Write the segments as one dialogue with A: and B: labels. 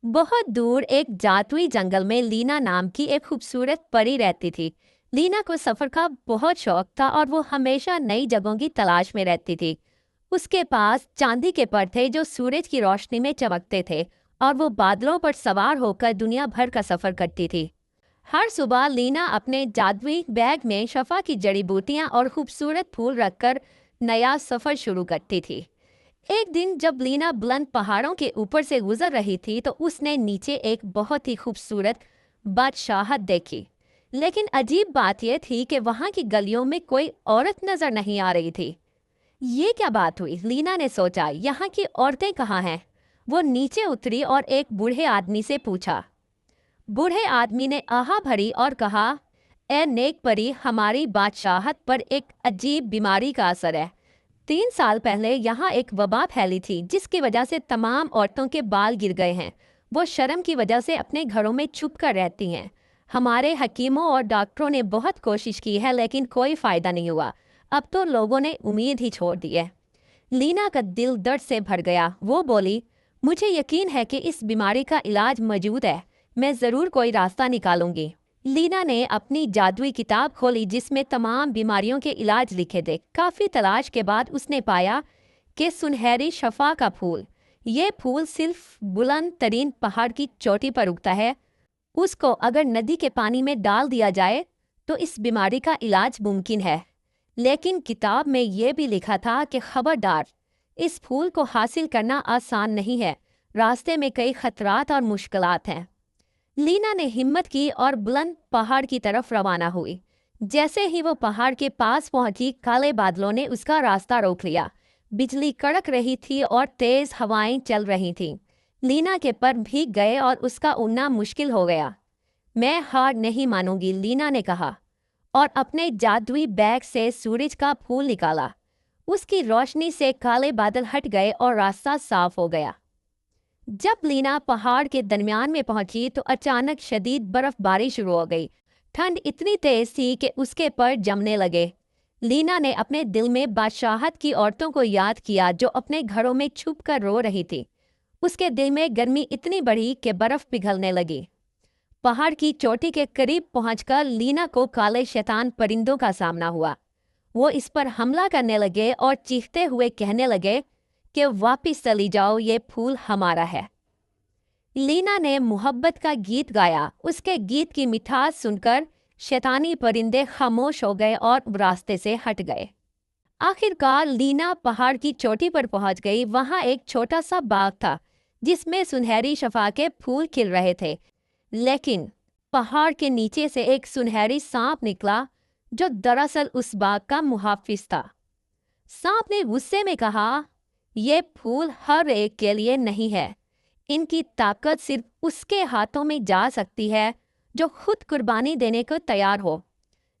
A: बहुत दूर एक जादुई जंगल में लीना नाम की एक खूबसूरत परी रहती थी। लीना को सफर का बहुत शौक था और वो हमेशा नई जगहों की तलाश में रहती थी। उसके पास चांदी के पर थे जो सूरज की रोशनी में चमकते थे, और वो बादलों पर सवार होकर दुनिया भर का सफर करती थी। हर सुबह लीना अपने जादुई बैग में शफा की जड़ी बूटियां और खूबसूरत फूल रखकर नया सफर शुरू करती थी। एक दिन जब लीना बुलंद पहाड़ों के ऊपर से गुजर रही थी तो उसने नीचे एक बहुत ही खूबसूरत बादशाहत देखी। लेकिन अजीब बात यह थी कि वहां की गलियों में कोई औरत नजर नहीं आ रही थी। ये क्या बात हुई, लीना ने सोचा, यहाँ की औरतें कहाँ हैं? वो नीचे उतरी और एक बूढ़े आदमी से पूछा। बूढ़े आदमी ने आहा भरी और कहा, ए नेक परी, हमारी बादशाहत पर एक अजीब बीमारी का असर है। 3 साल पहले यहाँ एक वबा फैली थी जिसकी वजह से तमाम औरतों के बाल गिर गए हैं। वो शर्म की वजह से अपने घरों में छुप कर रहती हैं। हमारे हकीमों और डॉक्टरों ने बहुत कोशिश की है लेकिन कोई फायदा नहीं हुआ। अब तो लोगों ने उम्मीद ही छोड़ दी है। लीना का दिल दर्द से भर गया। वो बोली, मुझे यकीन है कि इस बीमारी का इलाज मौजूद है। मैं ज़रूर कोई रास्ता निकालूंगी। लीना ने अपनी जादुई किताब खोली जिसमें तमाम बीमारियों के इलाज लिखे थे। काफ़ी तलाश के बाद उसने पाया कि सुनहरी शफा का फूल। ये फूल सिर्फ बुलंद तरीन पहाड़ की चोटी पर उगता है। उसको अगर नदी के पानी में डाल दिया जाए तो इस बीमारी का इलाज मुमकिन है। लेकिन किताब में यह भी लिखा था कि खबरदार, इस फूल को हासिल करना आसान नहीं है। रास्ते में कई खतरात और मुश्किलात हैं। लीना ने हिम्मत की और बुलंद पहाड़ की तरफ रवाना हुई। जैसे ही वो पहाड़ के पास पहुंची, काले बादलों ने उसका रास्ता रोक लिया। बिजली कड़क रही थी और तेज हवाएं चल रही थीं। लीना के पर भीग गए और उसका उड़ना मुश्किल हो गया। मैं हार नहीं मानूंगी, लीना ने कहा, और अपने जादुई बैग से सूरज का फूल निकाला। उसकी रोशनी से काले बादल हट गए और रास्ता साफ हो गया। जब लीना पहाड़ के दरमियान में पहुंची तो अचानक शदीद बर्फबारी शुरू हो गई। ठंड इतनी तेज थी कि उसके पर जमने लगे। लीना ने अपने दिल में बादशाहत की औरतों को याद किया जो अपने घरों में छुप कर रो रही थी। उसके दिल में गर्मी इतनी बढ़ी कि बर्फ पिघलने लगी। पहाड़ की चोटी के करीब पहुंचकर लीना को काले शैतान परिंदों का सामना हुआ। वो इस पर हमला करने लगे और चीखते हुए कहने लगे कि वापिस चली जाओ, ये फूल हमारा है। लीना ने मोहब्बत का गीत गाया। उसके गीत की मिठास सुनकर शैतानी परिंदे खामोश हो गए और रास्ते से हट गए। आखिरकार लीना पहाड़ की चोटी पर पहुंच गई। वहां एक छोटा सा बाग था जिसमें सुनहरी शफा के फूल खिल रहे थे। लेकिन पहाड़ के नीचे से एक सुनहरी सांप निकला जो दरअसल उस बाग का मुहाफिज था। सांप ने गुस्से में कहा, ये फूल हर एक के लिए नहीं है। इनकी ताकत सिर्फ उसके हाथों में जा सकती है जो खुद कुर्बानी देने को तैयार हो।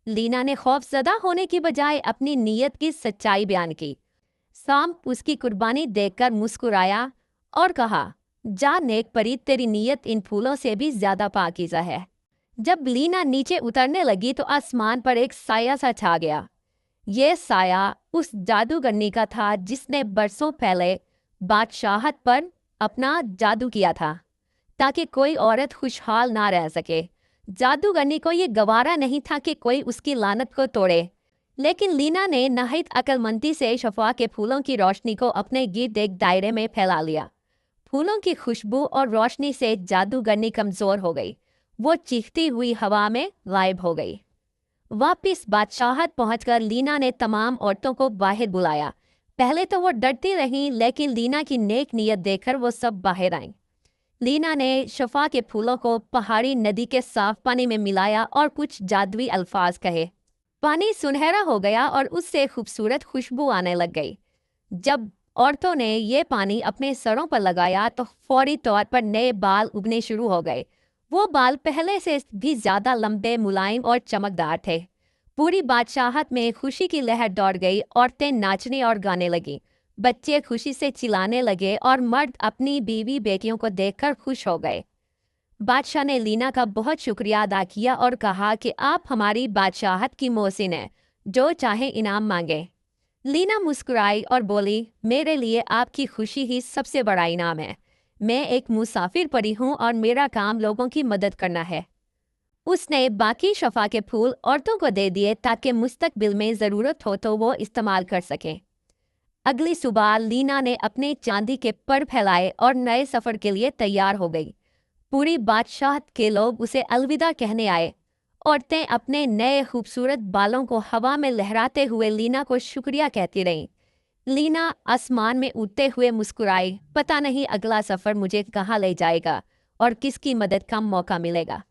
A: लीना ने खौफजदा होने की बजाय अपनी नीयत की सच्चाई बयान की। सांप उसकी कुर्बानी देखकर मुस्कुराया और कहा, जा नेक परी, तेरी नीयत इन फूलों से भी ज्यादा पाकीज़ा है। जब लीना नीचे उतरने लगी तो आसमान पर एक साया सा छा गया। ये साया उस जादूगरनी का था जिसने बरसों पहले बादशाहत पर अपना जादू किया था ताकि कोई औरत खुशहाल ना रह सके। जादूगरनी को ये गवारा नहीं था कि कोई उसकी लानत को तोड़े। लेकिन लीना ने नहायत अक्लमंदी से शफा के फूलों की रोशनी को अपने गिर्द एक दायरे में फैला लिया। फूलों की खुशबू और रोशनी से जादूगरनी कमजोर हो गई। वो चीखती हुई हवा में गायब हो गई। वापिस बादशाहत पहुंचकर लीना ने तमाम औरतों को बाहर बुलाया। पहले तो वो डरती रहीं, लेकिन लीना की नेक नीयत देखकर वो सब बाहर आईं। लीना ने शफा के फूलों को पहाड़ी नदी के साफ पानी में मिलाया और कुछ जादुई अल्फाज कहे। पानी सुनहरा हो गया और उससे खूबसूरत खुशबू आने लग गई। जब औरतों ने ये पानी अपने सरों पर लगाया तो फौरी तौर पर नए बाल उगने शुरू हो गए। वो बाल पहले से भी ज्यादा लंबे, मुलायम और चमकदार थे। पूरी बादशाहत में खुशी की लहर दौड़ गई। औरतें नाचने और गाने लगी। बच्चे खुशी से चिल्लाने लगे और मर्द अपनी बीवी बेटियों को देखकर खुश हो गए। बादशाह ने लीना का बहुत शुक्रिया अदा किया और कहा कि आप हमारी बादशाहत की मोहसिन हैं, जो चाहे इनाम मांगे। लीना मुस्कुराई और बोली, मेरे लिए आपकी खुशी ही सबसे बड़ा इनाम है। मैं एक मुसाफिर परी हूँ और मेरा काम लोगों की मदद करना है। उसने बाकी शफा के फूल औरतों को दे दिए ताकि मुस्तकबिल में ज़रूरत हो तो वो इस्तेमाल कर सकें। अगली सुबह लीना ने अपने चांदी के पर फैलाए और नए सफ़र के लिए तैयार हो गई। पूरी बादशाह के लोग उसे अलविदा कहने आए। औरतें अपने नए खूबसूरत बालों को हवा में लहराते हुए लीना को शुक्रिया कहती रहीं। लीना आसमान में उड़ते हुए मुस्कुराई, पता नहीं अगला सफ़र मुझे कहाँ ले जाएगा और किसकी मदद का मौका मिलेगा।